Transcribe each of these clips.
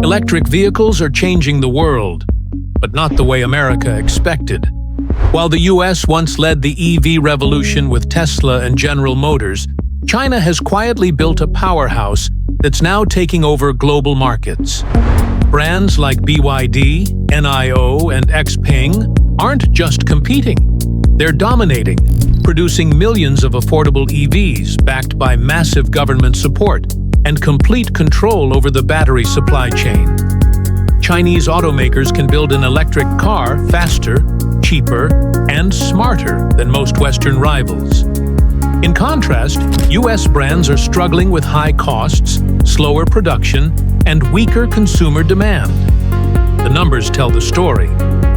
Electric vehicles are changing the world, but not the way America expected. While the US once led the EV revolution with Tesla and General Motors, China has quietly built a powerhouse that's now taking over global markets. Brands like BYD, NIO, and XPeng aren't just competing. They're dominating, producing millions of affordable EVs backed by massive government support and complete control over the battery supply chain. Chinese automakers can build an electric car faster, cheaper, and smarter than most Western rivals. In contrast, US brands are struggling with high costs, slower production, and weaker consumer demand. The numbers tell the story.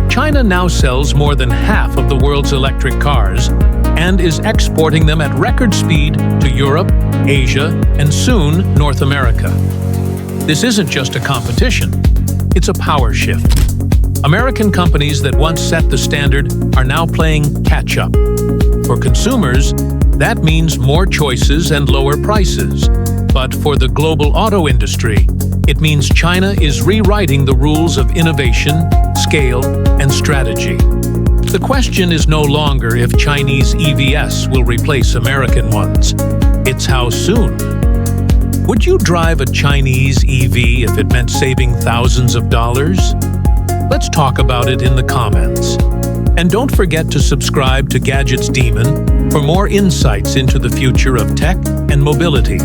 China now sells more than half of the world's electric cars and is exporting them at record speed to Europe, Asia, and soon North America. This isn't just a competition, it's a power shift. American companies that once set the standard are now playing catch-up. For consumers, that means more choices and lower prices. But for the global auto industry, it means China is rewriting the rules of innovation, scale, and strategy. The question is no longer if Chinese EVs will replace American ones. It's how soon. Would you drive a Chinese EV if it meant saving thousands of dollars? Let's talk about it in the comments. And don't forget to subscribe to Gadgets Demon for more insights into the future of tech and mobility.